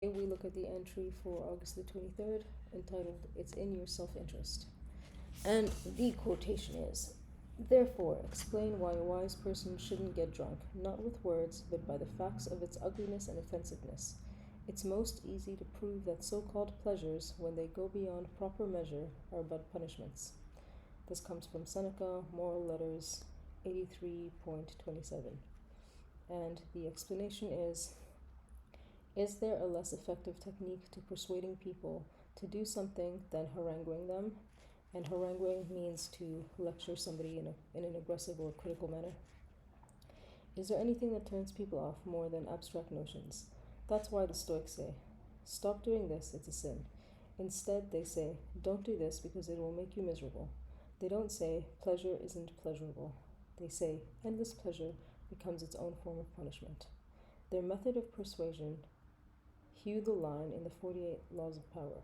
We look at the entry for August the 23rd, entitled It's in Your Self Interest. And the quotation is, "Therefore, explain why a wise person shouldn't get drunk, not with words, but by the facts of its ugliness and offensiveness. It's most easy to prove that so called pleasures, when they go beyond proper measure, are but punishments." This comes from Seneca, Moral Letters 83.27. And the explanation is there a less effective technique to persuading people to do something than haranguing them? And haranguing means to lecture somebody in an aggressive or critical manner. Is there anything that turns people off more than abstract notions? That's why the Stoics say, "Stop doing this, it's a sin." Instead, they say, "Don't do this because it will make you miserable." They don't say, "Pleasure isn't pleasurable." They say, "Endless pleasure becomes its own form of punishment." Their method of persuasion hew the line in the 48 laws of power.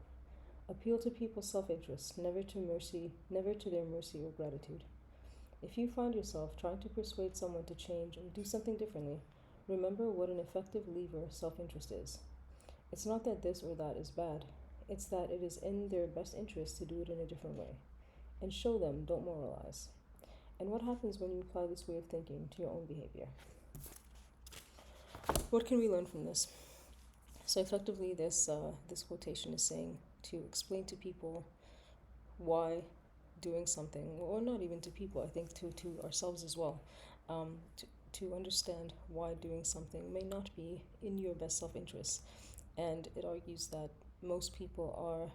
Appeal to people's self-interest, never to their mercy or gratitude. If you find yourself trying to persuade someone to change or do something differently, remember what an effective lever self-interest is. It's not that this or that is bad, it's that it is in their best interest to do it in a different way. And show them, don't moralize. And what happens when you apply this way of thinking to your own behavior? What can we learn from this? So effectively, this quotation is saying to explain to people why doing something, or not even to people, I think to ourselves as well, to understand why doing something may not be in your best self-interest. And it argues that most people are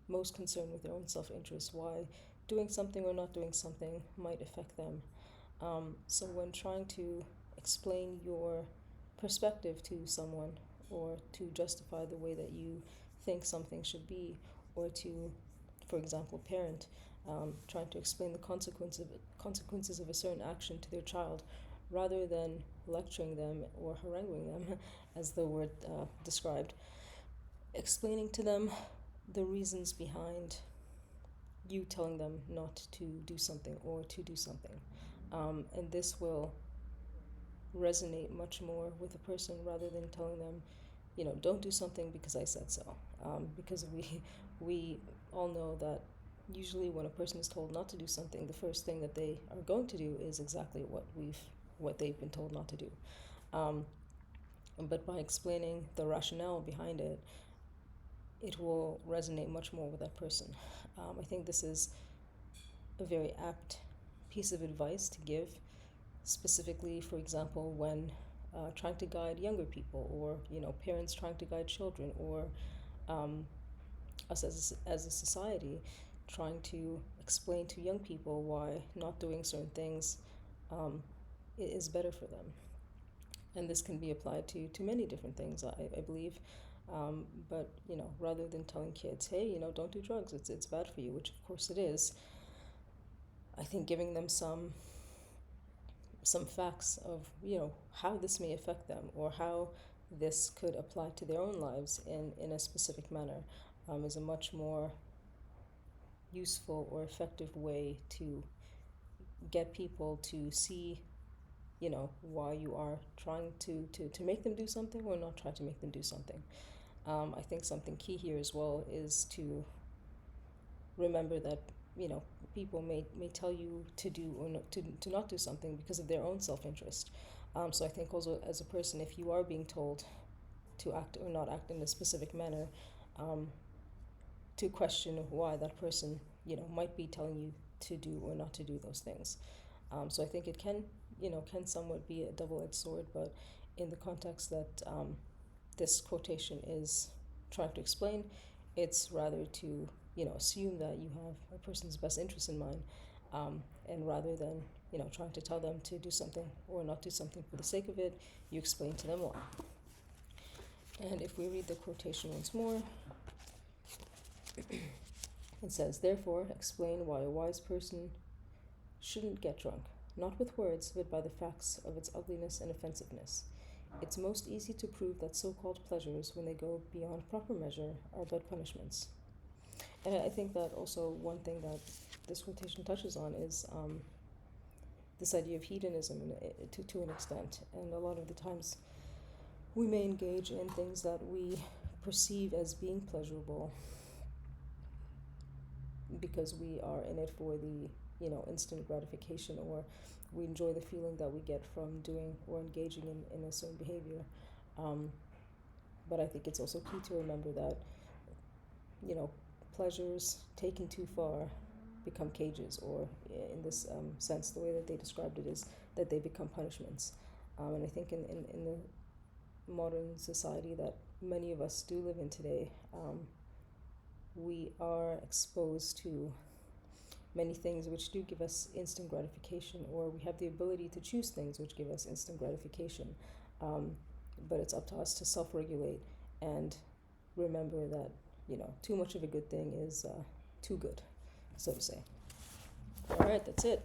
most concerned with their own self-interest, why doing something or not doing something might affect them. So when trying to explain your perspective to someone, or to justify the way that you think something should be, or to, for example, parent, trying to explain the consequences of a certain action to their child, rather than lecturing them or haranguing them, as the word described, explaining to them the reasons behind you telling them not to do something or to do something. And this will resonate much more with a person, rather than telling them, don't do something because I said so. Because we all know that usually when a person is told not to do something, the first thing that they are going to do is exactly what they've been told not to do. But by explaining the rationale behind it, it will resonate much more with that person. I think this is a very apt piece of advice to give, specifically, for example, when trying to guide younger people, or parents trying to guide children, or us as a society trying to explain to young people why not doing certain things is better for them. And this can be applied to many different things, I believe. But rather than telling kids, hey, don't do drugs, it's bad for you, which of course it is, I think giving them some facts of how this may affect them, or how this could apply to their own lives in a specific manner, is a much more useful or effective way to get people to see why you are trying to make them do something, or not try to make them do something. I think something key here as well is to remember that people may tell you to do or not, to not do something because of their own self-interest. So I think also, as a person, if you are being told to act or not act in a specific manner, to question why that person might be telling you to do or not to do those things. So I think it can somewhat be a double-edged sword, but in the context that this quotation is trying to explain, it's rather to assume that you have a person's best interest in mind, and rather than trying to tell them to do something or not do something for the sake of it, you explain to them why. And if we read the quotation once more, it says, "Therefore, explain why a wise person shouldn't get drunk, not with words, but by the facts of its ugliness and offensiveness. It's most easy to prove that so-called pleasures, when they go beyond proper measure, are but punishments." And I think that also one thing that this quotation touches on is this idea of hedonism to an extent. And a lot of the times we may engage in things that we perceive as being pleasurable because we are in it for the, instant gratification, or we enjoy the feeling that we get from doing or engaging in a certain behavior. Um, but I think it's also key to remember that, pleasures taken too far become cages, or in this sense, the way that they described it is that they become punishments. And I think in the modern society that many of us do live in today, we are exposed to many things which do give us instant gratification, or we have the ability to choose things which give us instant gratification. But it's up to us to self-regulate and remember that, too much of a good thing is too good, so to say. All right, that's it.